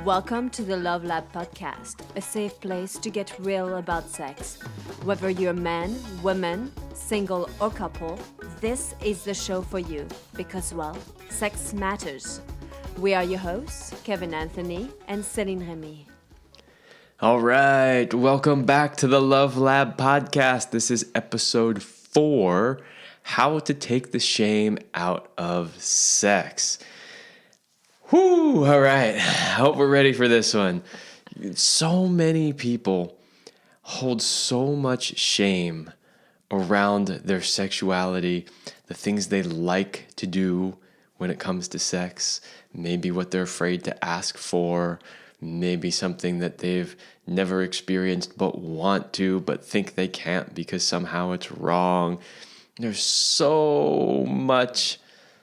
Welcome to the Love Lab podcast, a safe place to get real about sex. Whether you're man, woman, single or couple, this is the show for you because, well, sex matters. We are your hosts, Kevin Anthony and Celine Remy. All right, welcome back to the Love Lab podcast. This is episode 4, How to Take the Shame Out of Sex. Whew, all right, I hope we're ready for this one. So many people hold so much shame around their sexuality, the things they like to do when it comes to sex, maybe what they're afraid to ask for, maybe something that they've never experienced but want to, but think they can't because somehow it's wrong. There's so much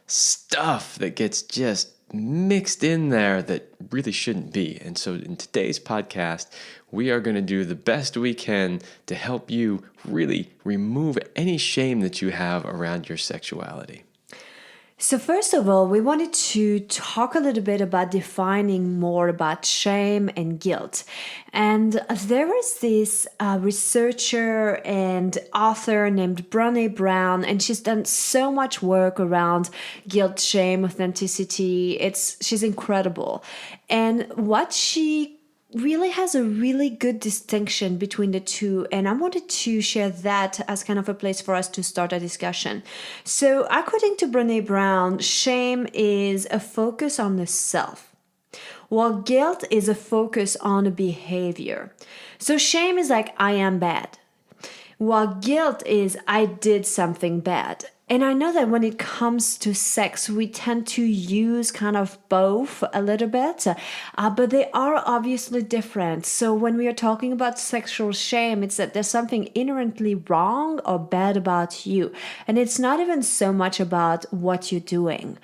stuff that gets just mixed in there that really shouldn't be. And so in today's podcast, we are going to do the best we can to help you really remove any shame that you have around your sexuality. So first of all, we wanted to talk a little bit about defining more about shame and guilt. And there is this researcher and author named Brené Brown, and she's done so much work around guilt, shame, authenticity. She's incredible. And what she really has a really good distinction between the two, and I wanted to share that as kind of a place for us to start a discussion. So according to Brené Brown, shame is a focus on the self, while guilt is a focus on a behavior. So shame is like, I am bad, while guilt is, I did something bad. And I know that when it comes to sex, we tend to use kind of both a little bit, but they are obviously different. So when we are talking about sexual shame, it's that there's something inherently wrong or bad about you. And it's not even so much about what you're doing.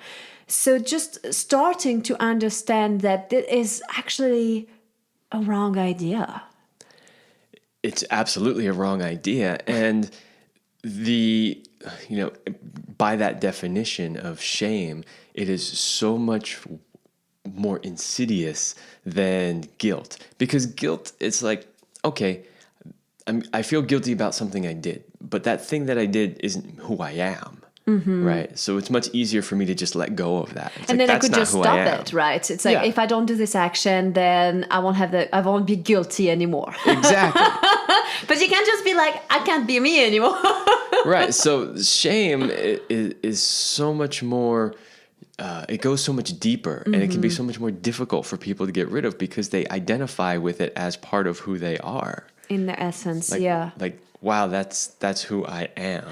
So just starting to understand that this is actually a wrong idea. It's absolutely a wrong idea. And by that definition of shame, it is so much more insidious than guilt. Because guilt, it's like, okay, I feel guilty about something I did, but that thing that I did isn't who I am. Mm-hmm. Right. So it's much easier for me to just let go of that. It's and like, then I could just stop it, right? It's like, if I don't do this action, then I won't be guilty anymore. Exactly. But you can't just be like, I can't be me anymore. Right. So shame is so much more, it goes so much deeper, and it can be so much more difficult for people to get rid of because they identify with it as part of who they are. In their essence, Like, wow, that's who I am.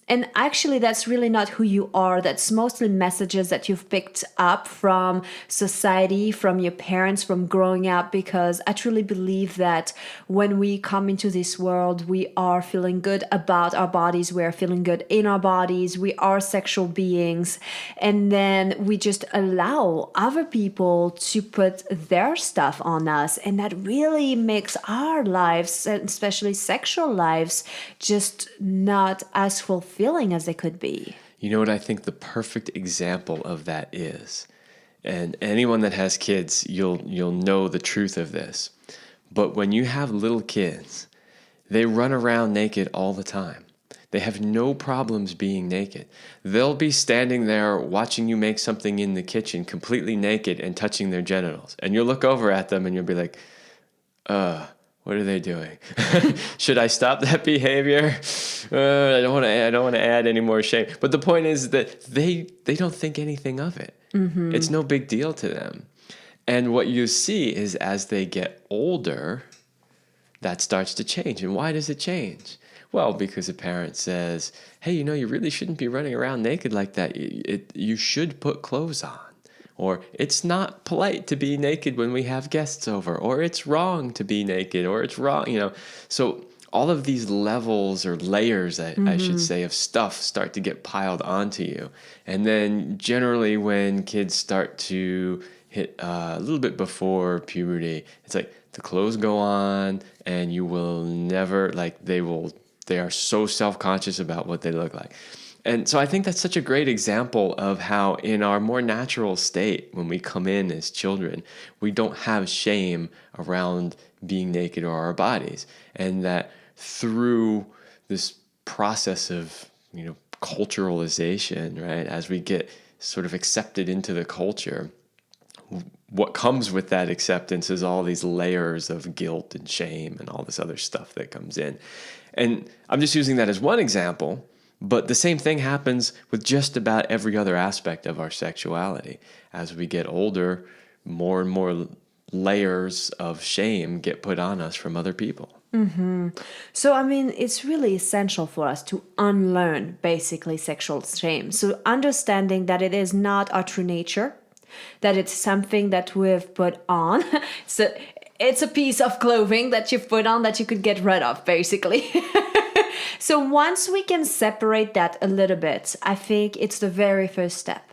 And actually, that's really not who you are. That's mostly messages that you've picked up from society, from your parents, from growing up, because I truly believe that when we come into this world, we are feeling good about our bodies. We are feeling good in our bodies. We are sexual beings. And then we just allow other people to put their stuff on us. And that really makes our lives, especially sexual lives, just not as fulfilling as they could be. You know what I think the perfect example of that is? And anyone that has kids, you'll know the truth of this. But when you have little kids, they run around naked all the time. They have no problems being naked. They'll be standing there watching you make something in the kitchen completely naked and touching their genitals. And you'll look over at them and you'll be like, what are they doing? Should I stop that behavior? I don't want to add any more shame. But the point is that they don't think anything of it. Mm-hmm. It's no big deal to them. And what you see is as they get older, that starts to change. And why does it change? Well, because a parent says, hey, you really shouldn't be running around naked like that. You should put clothes on. Or it's not polite to be naked when we have guests over, or it's wrong to be naked, or it's wrong, So all of these levels or layers, I should say, of stuff start to get piled onto you. And then generally when kids start to hit a little bit before puberty, it's like the clothes go on and you will never, they are so self-conscious about what they look like. And so I think that's such a great example of how in our more natural state, when we come in as children, we don't have shame around being naked or our bodies. And that through this process of, culturalization, right, as we get sort of accepted into the culture, what comes with that acceptance is all these layers of guilt and shame and all this other stuff that comes in. And I'm just using that as one example, but the same thing happens with just about every other aspect of our sexuality. As we get older, more and more layers of shame get put on us from other people. So, I mean, it's really essential for us to unlearn basically sexual shame. So, understanding that it is not our true nature, that it's something that we've put on. So, it's a piece of clothing that you've put on that you could get rid of, basically. So, once we can separate that a little bit, I think it's the very first step.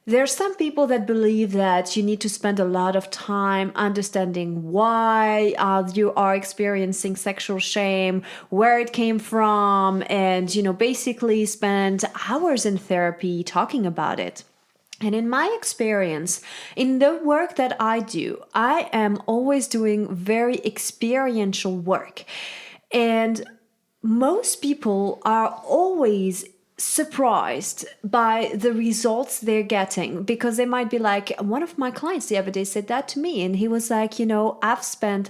There are some people that believe that you need to spend a lot of time understanding why you are experiencing sexual shame, where it came from, and, basically spend hours in therapy talking about it. And in my experience, in the work that I do, I am always doing very experiential work. And most people are always surprised by the results they're getting, because they might be like, one of my clients the other day said that to me, and he was like, I've spent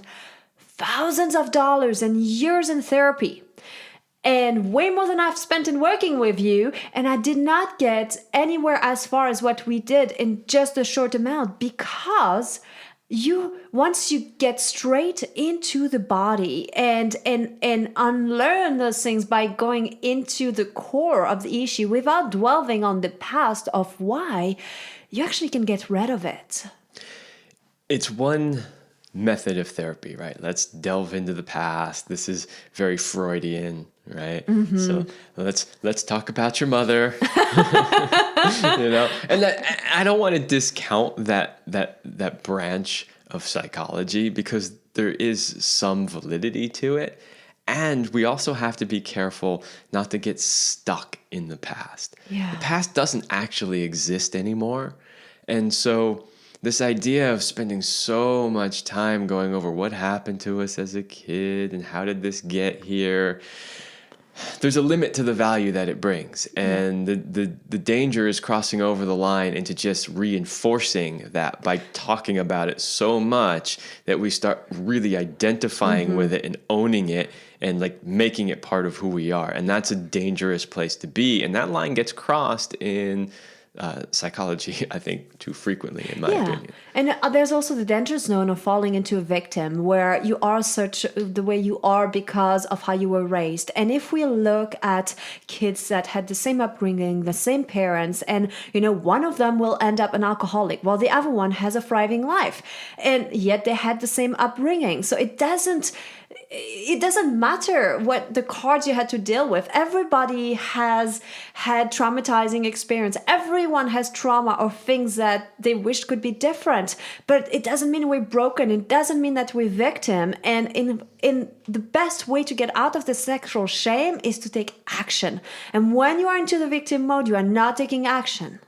thousands of dollars and years in therapy and way more than I've spent in working with you, and I did not get anywhere as far as what we did in just a short amount, because once you get straight into the body and unlearn those things by going into the core of the issue without dwelling on the past of why, you actually can get rid of it. It's one method of therapy, right? Let's delve into the past. This is very Freudian, right? So let's talk about your mother. And that, I don't want to discount that branch of psychology, because there is some validity to it. And we also have to be careful not to get stuck in the past. Yeah. The past doesn't actually exist anymore. And so this idea of spending so much time going over what happened to us as a kid and how did this get here, there's a limit to the value that it brings. And the danger is crossing over the line into just reinforcing that by talking about it so much that we start really identifying with it and owning it and like making it part of who we are. And that's a dangerous place to be. And that line gets crossed in psychology, I think, too frequently, in my opinion. And there's also the danger zone of falling into a victim, where you are such the way you are because of how you were raised. And if we look at kids that had the same upbringing, the same parents, and one of them will end up an alcoholic while the other one has a thriving life, and yet they had the same upbringing. So it doesn't matter what the cards you had to deal with. Everybody has had traumatizing experience. Everyone has trauma or things that they wished could be different. But it doesn't mean we're broken. It doesn't mean that we're victim. And in the best way to get out of the sexual shame is to take action. And when you are into the victim mode, you are not taking action.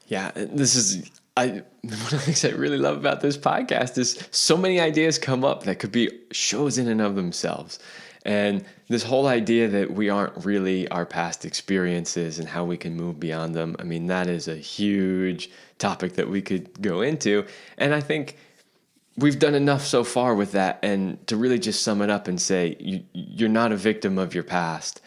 Yeah, one of the things I really love about this podcast is so many ideas come up that could be shows in and of themselves. And this whole idea that we aren't really our past experiences and how we can move beyond them, I mean, that is a huge topic that we could go into. And I think we've done enough so far with that. And to really just sum it up and say, you're not a victim of your past,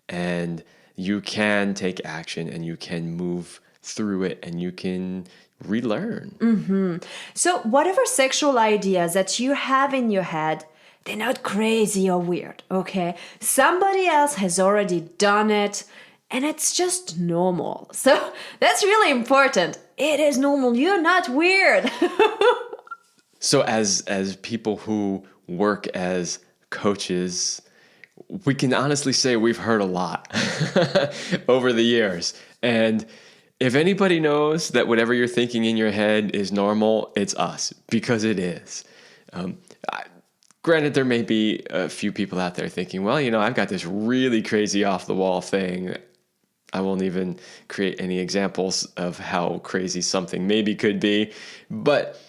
and you can take action and you can move through it and you can relearn. So whatever sexual ideas that you have in your head, they're not crazy or weird, okay? Somebody else has already done it, and it's just normal. So that's really important. It is normal. You're not weird. So as people who work as coaches, we can honestly say we've heard a lot over the years. And if anybody knows that whatever you're thinking in your head is normal, it's us, because it is. Granted, there may be a few people out there thinking, well, I've got this really crazy off the wall thing. I won't even create any examples of how crazy something maybe could be. But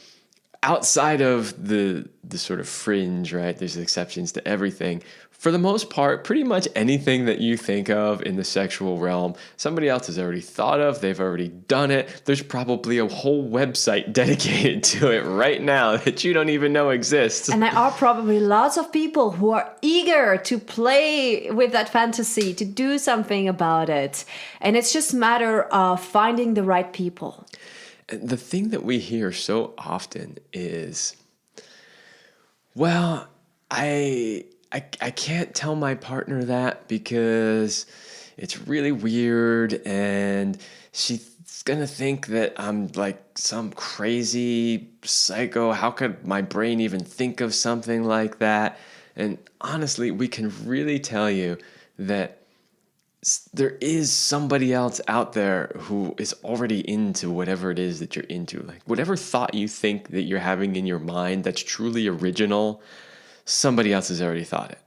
outside of the sort of fringe, right? There's exceptions to everything. For the most part, pretty much anything that you think of in the sexual realm, somebody else has already thought of, they've already done it. There's probably a whole website dedicated to it right now that you don't even know exists. And there are probably lots of people who are eager to play with that fantasy, to do something about it. And it's just a matter of finding the right people. The thing that we hear so often is, well, I can't tell my partner that because it's really weird and she's gonna think that I'm like some crazy psycho. How could my brain even think of something like that? And honestly, we can really tell you that there is somebody else out there who is already into whatever it is that you're into. Like whatever thought you think that you're having in your mind that's truly original, somebody else has already thought it.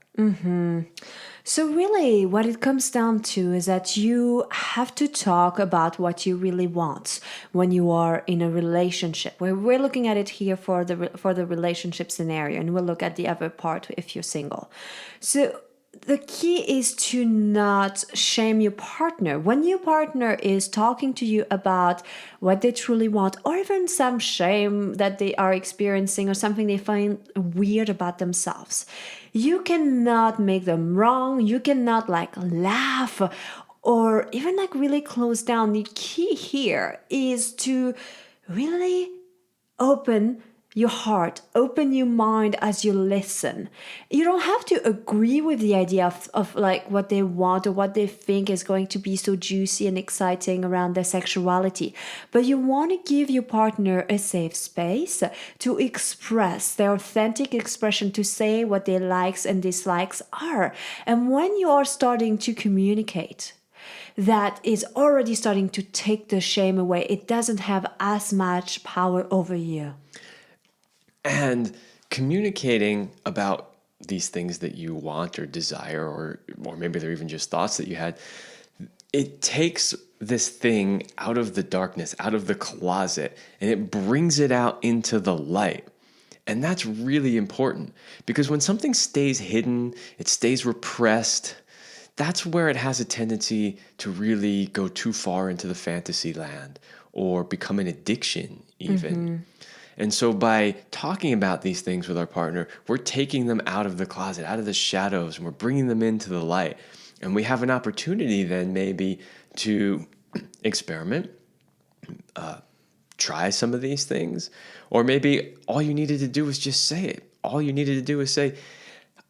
So really what it comes down to is that you have to talk about what you really want when you are in a relationship. We're looking at it here for the relationship scenario, and we'll look at the other part if you're single. So the key is to not shame your partner. When your partner is talking to you about what they truly want, or even some shame that they are experiencing or something they find weird about themselves, you cannot make them wrong. You cannot like laugh or even like really close down. The key here is to really open your heart, open your mind as you listen. You don't have to agree with the idea of like what they want or what they think is going to be so juicy and exciting around their sexuality. But you want to give your partner a safe space to express their authentic expression, to say what their likes and dislikes are. And when you are starting to communicate, that is already starting to take the shame away. It doesn't have as much power over you. And communicating about these things that you want or desire, or maybe they're even just thoughts that you had, it takes this thing out of the darkness, out of the closet, and it brings it out into the light. And that's really important because when something stays hidden, it stays repressed, that's where it has a tendency to really go too far into the fantasy land or become an addiction even. And so by talking about these things with our partner, we're taking them out of the closet, out of the shadows, and we're bringing them into the light. And we have an opportunity then maybe to experiment, try some of these things, or maybe all you needed to do was just say it. All you needed to do was say,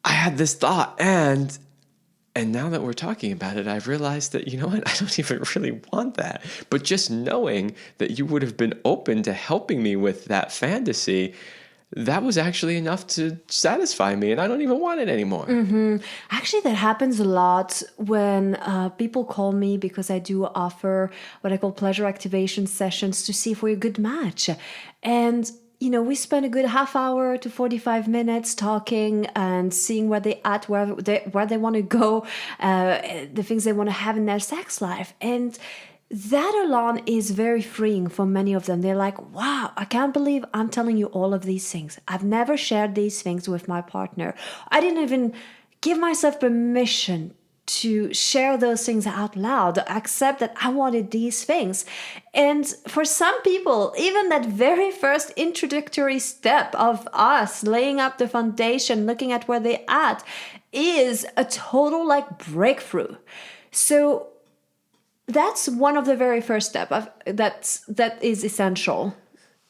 I had this thought, and now that we're talking about it, I've realized that, you know what, I don't even really want that. But just knowing that you would have been open to helping me with that fantasy, that was actually enough to satisfy me, and I don't even want it anymore. Actually, that happens a lot when people call me because I do offer what I call pleasure activation sessions to see if we're a good match. And we spend a good half hour to 45 minutes talking and seeing where they at, where they want to go, the things they want to have in their sex life. And that alone is very freeing for many of them. They're like, wow, I can't believe I'm telling you all of these things. I've never shared these things with my partner. I didn't even give myself permission to share those things out loud, accept that I wanted these things. And for some people, even that very first introductory step of us laying up the foundation, looking at where they're at, is a total like breakthrough. So that's one of the very first steps that is essential.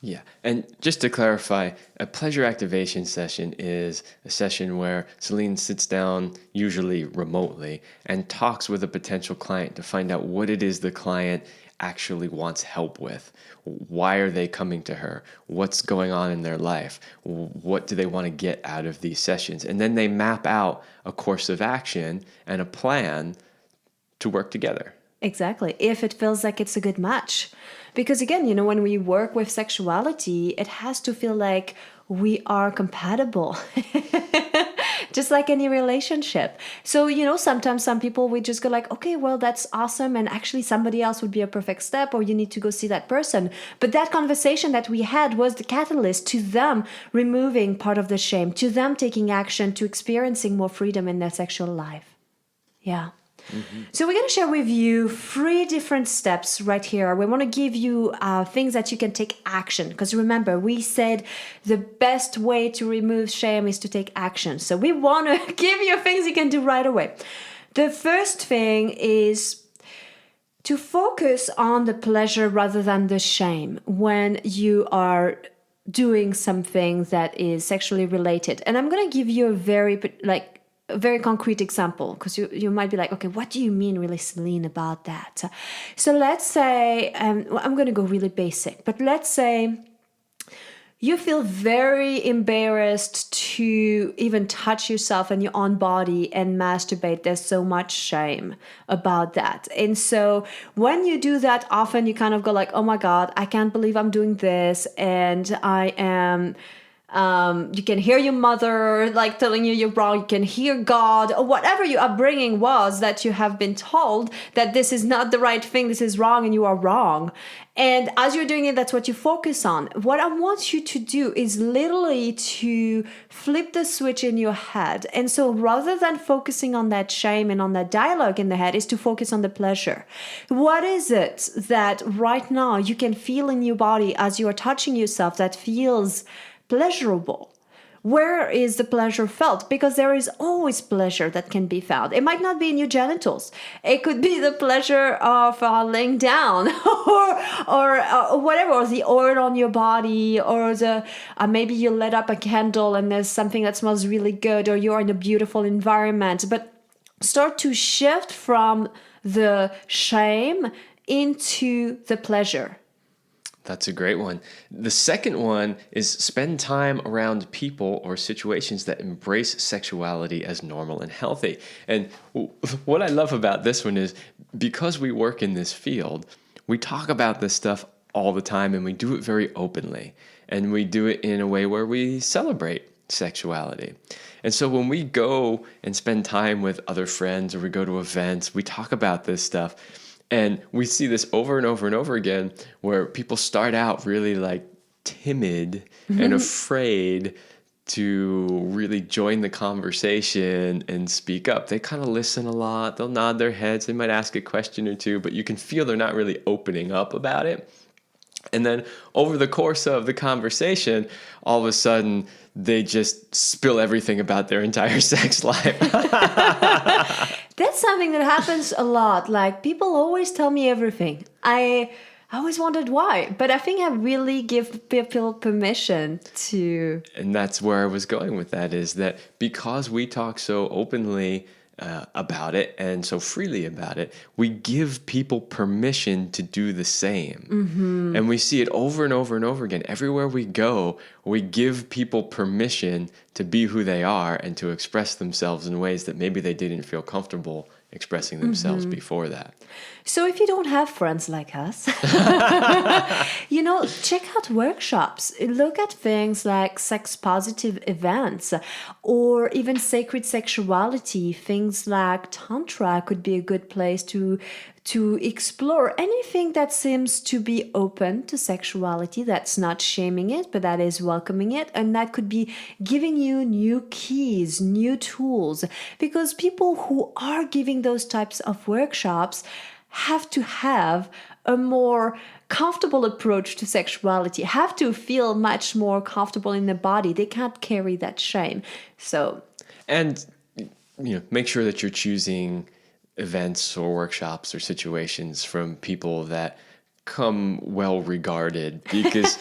Yeah. And just to clarify, a pleasure activation session is a session where Celine sits down, usually remotely, and talks with a potential client to find out what it is the client actually wants help with. Why are they coming to her? What's going on in their life? What do they want to get out of these sessions? And then they map out a course of action and a plan to work together. Exactly. If it feels like it's a good match. Because again, when we work with sexuality, it has to feel like we are compatible. just like any relationship. So, sometimes some people, we just go like, okay, well, that's awesome. And actually somebody else would be a perfect step, or you need to go see that person. But that conversation that we had was the catalyst to them removing part of the shame, to them taking action, to experiencing more freedom in their sexual life. Yeah. So we're going to share with you 3 different steps right here. We want to give you things that you can take action. Because remember, we said the best way to remove shame is to take action. So we want to give you things you can do right away. The first thing is to focus on the pleasure rather than the shame when you are doing something that is sexually related. And I'm going to give you a very concrete example, because you might be like, okay, what do you mean really, Celine, about that? So let's say, I'm going to go really basic, but let's say you feel very embarrassed to even touch yourself and your own body and masturbate. There's so much shame about that. And so when you do that, often you kind of go like, oh my God, I can't believe I'm doing this. And I am... you can hear your mother like telling you you're wrong. You can hear God, or whatever your upbringing was, that you have been told that this is not the right thing, this is wrong, and you are wrong. And as you're doing it, that's what you focus on. What I want you to do is literally to flip the switch in your head. And so rather than focusing on that shame and on that dialogue in the head, is to focus on the pleasure. What is it that right now you can feel in your body as you are touching yourself that feels pleasurable? Where is the pleasure felt? Because there is always pleasure that can be found. It might not be in your genitals. It could be the pleasure of laying down, or whatever, or the oil on your body, or the maybe you lit up a candle and there's something that smells really good, or you're in a beautiful environment. But start to shift from the shame into the pleasure. That's a great one. The second one is spend time around people or situations that embrace sexuality as normal and healthy. And what I love about this one is, because we work in this field, we talk about this stuff all the time, and we do it very openly. And we do it in a way where we celebrate sexuality. And so when we go and spend time with other friends, or we go to events, we talk about this stuff. And we see this over and over and over again, where people start out really like timid and afraid to really join the conversation and speak up. They kind of listen a lot. They'll nod their heads. They might ask a question or two, but you can feel they're not really opening up about it. And then over the course of the conversation, all of a sudden, they just spill everything about their entire sex life. That's something that happens a lot. Like, people always tell me everything. I always wondered why, but I think I really give people permission to. And that's where I was going with that, is that because we talk so openly about it and so freely about it, we give people permission to do the same. Mm-hmm. And we see it over and over and over again. Everywhere we go, we give people permission to be who they are and to express themselves in ways that maybe they didn't feel comfortable expressing themselves before that. So if you don't have friends like us, check out workshops. Look at things like sex positive events, or even sacred sexuality. Things like Tantra could be a good place to explore anything that seems to be open to sexuality, that's not shaming it, but that is welcoming it. And that could be giving you new keys, new tools, because people who are giving those types of workshops have to have a more comfortable approach to sexuality, have to feel much more comfortable in their body. They can't carry that shame. And make sure that you're choosing events or workshops or situations from people that come well regarded, because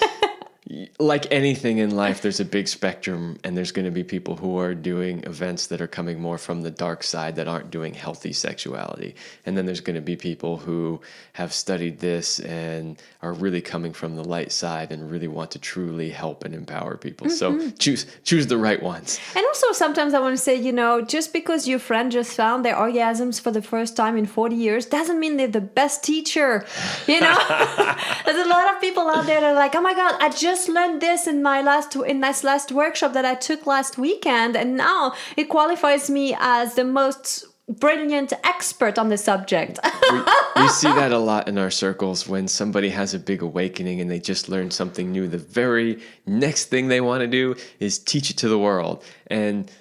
like anything in life, there's a big spectrum, and there's going to be people who are doing events that are coming more from the dark side, that aren't doing healthy sexuality. And then there's going to be people who have studied this and are really coming from the light side and really want to truly help and empower people. So choose the right ones. And also sometimes I want to say, just because your friend just found their orgasms for the first time in 40 years doesn't mean they're the best teacher. There's a lot of people out there that are like, oh my God, I just just learned this in this last workshop that I took last weekend, and now it qualifies me as the most brilliant expert on the subject. We see that a lot in our circles when somebody has a big awakening and they just learned something new. The very next thing they want to do is teach it to the world. And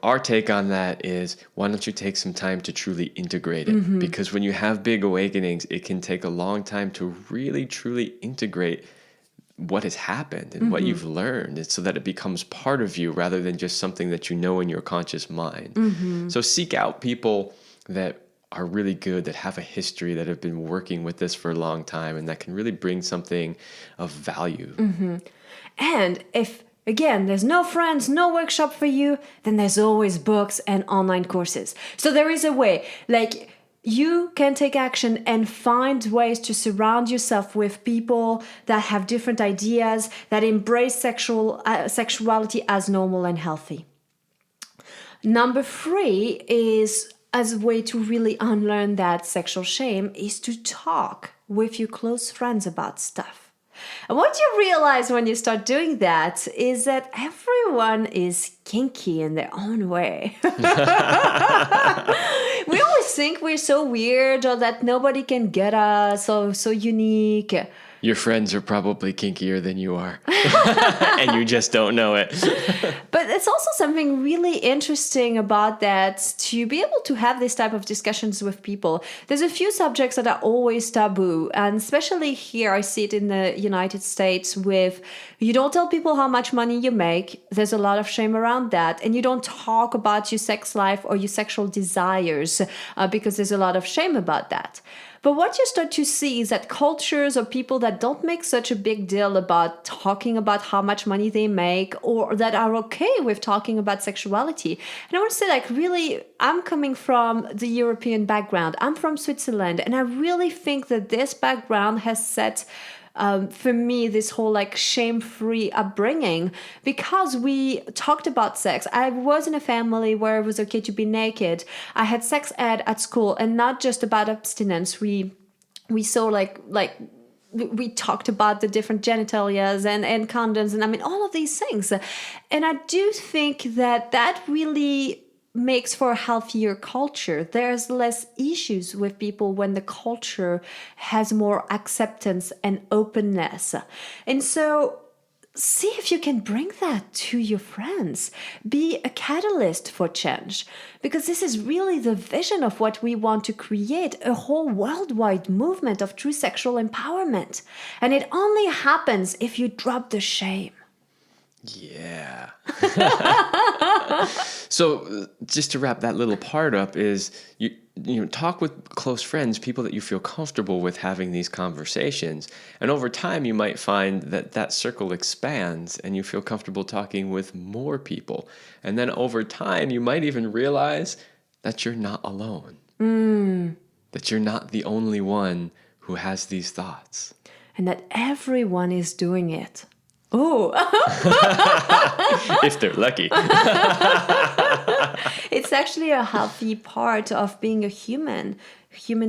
our take on that is, why don't you take some time to truly integrate it? Because when you have big awakenings, it can take a long time to really, truly integrate what has happened and what you've learned, so that it becomes part of you rather than just something that you know in your conscious mind. So seek out people that are really good, that have a history, that have been working with this for a long time, and that can really bring something of value. And if, again, there's no friends, no workshop for you, then there's always books and online courses. So there is a way, like, you can take action and find ways to surround yourself with people that have different ideas, that embrace sexuality as normal and healthy. Number 3 is, as a way to really unlearn that sexual shame, is to talk with your close friends about stuff. And what you realize when you start doing that is that everyone is kinky in their own way. We always think we're so weird, or that nobody can get us, or so unique. Your friends are probably kinkier than you are, and you just don't know it. But it's also something really interesting about that, to be able to have this type of discussions with people. There's a few subjects that are always taboo, and especially here I see it in the United States with, you don't tell people how much money you make. There's a lot of shame around that. And you don't talk about your sex life or your sexual desires because there's a lot of shame about that. But what you start to see is that cultures or people that don't make such a big deal about talking about how much money they make, or that are okay with talking about sexuality. And I would say, like, really, I'm coming from the European background. I'm from Switzerland. And I really think that this background has set for me, this whole like shame-free upbringing, because we talked about sex. I was in a family where it was okay to be naked. I had sex ed at school, and not just about abstinence. We saw like we talked about the different genitalias and condoms, and I mean all of these things. And I do think that really makes for a healthier culture. There's less issues with people when the culture has more acceptance and openness. And so see if you can bring that to your friends. Be a catalyst for change, because this is really the vision of what we want to create, a whole worldwide movement of true sexual empowerment. And it only happens if you drop the shame. Yeah. So just to wrap that little part up is you talk with close friends, people that you feel comfortable with having these conversations. And over time, you might find that circle expands and you feel comfortable talking with more people. And then over time, you might even realize that you're not alone, that you're not the only one who has these thoughts. And that everyone is doing it. Oh, if they're lucky. It's actually a healthy part of being a human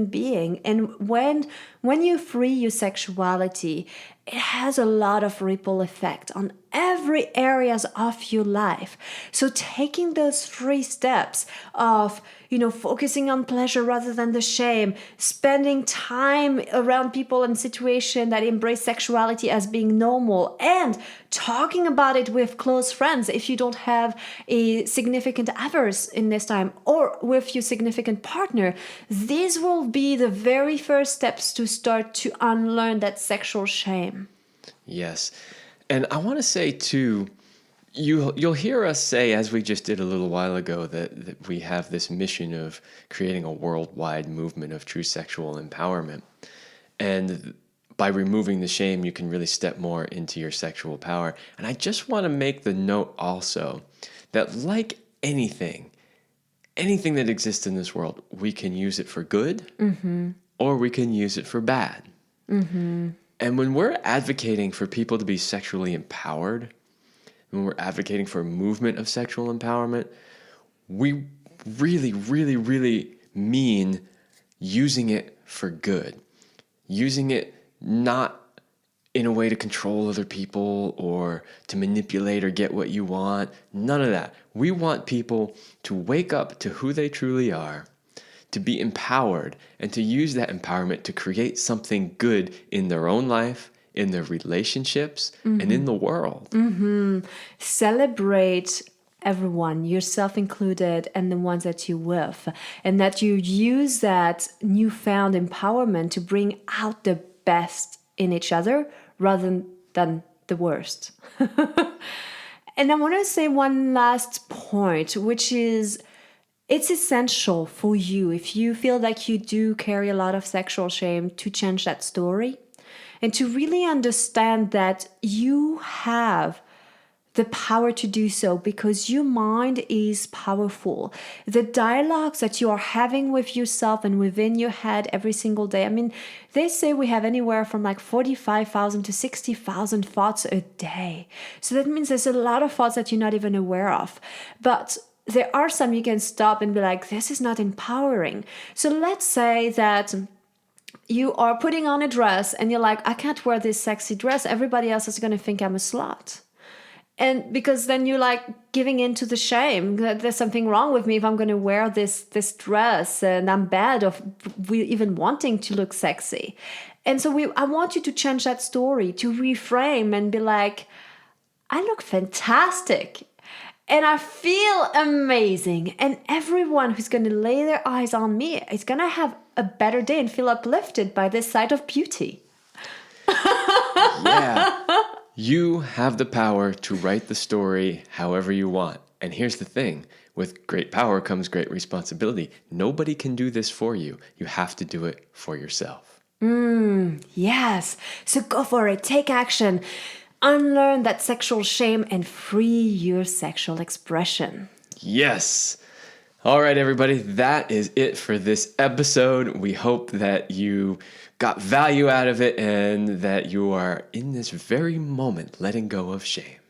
being. And when you free your sexuality, it has a lot of ripple effect on every areas of your life. So taking those 3 steps of, focusing on pleasure rather than the shame, spending time around people and situations that embrace sexuality as being normal, and talking about it with close friends if you don't have a significant others in this time, or with your significant partner, these will be the very first steps to start to unlearn that sexual shame. Yes. And I want to say too, you'll hear us say, as we just did a little while ago, that we have this mission of creating a worldwide movement of true sexual empowerment. And by removing the shame, you can really step more into your sexual power. And I just want to make the note also that, like anything that exists in this world, we can use it for good, or we can use it for bad. And when we're advocating for people to be sexually empowered, when we're advocating for a movement of sexual empowerment, we really, really, really mean using it for good. Using it not in a way to control other people or to manipulate or get what you want. None of that. We want people to wake up to who they truly are, to be empowered, and to use that empowerment to create something good in their own life, in their relationships, and in the world. Celebrate everyone, yourself included, and the ones that you with, and that you use that newfound empowerment to bring out the best in each other rather than the worst. And I want to say one last point, which is it's essential for you, if you feel like you do carry a lot of sexual shame, to change that story and to really understand that you have the power to do so because your mind is powerful. The dialogues that you are having with yourself and within your head every single day. I mean, they say we have anywhere from like 45,000 to 60,000 thoughts a day. So that means there's a lot of thoughts that you're not even aware of. But there are some you can stop and be like, this is not empowering. So let's say that you are putting on a dress and you're like, I can't wear this sexy dress. Everybody else is going to think I'm a slut. And because then you're like giving into the shame that there's something wrong with me if I'm going to wear this dress and I'm bad of even wanting to look sexy. And so I want you to change that story, to reframe and be like, I look fantastic and I feel amazing. And everyone who's going to lay their eyes on me is going to have a better day and feel uplifted by this sight of beauty. Yeah. You have the power to write the story however you want. And here's the thing. With great power comes great responsibility. Nobody can do this for you. You have to do it for yourself. Yes. So go for it. Take action. Unlearn that sexual shame and free your sexual expression. Yes. All right, everybody. That is it for this episode. We hope that you got value out of it and that you are in this very moment letting go of shame.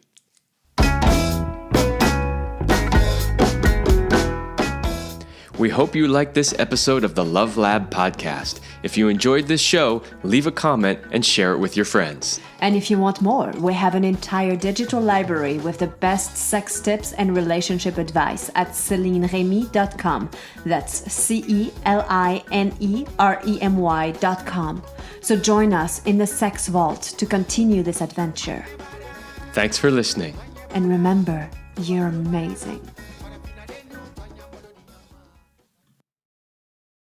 We hope you liked this episode of the Love Lab podcast. If you enjoyed this show, leave a comment and share it with your friends. And if you want more, we have an entire digital library with the best sex tips and relationship advice at CelineRemy.com. That's CelineRemy.com. So join us in the Sex Vault to continue this adventure. Thanks for listening. And remember, you're amazing.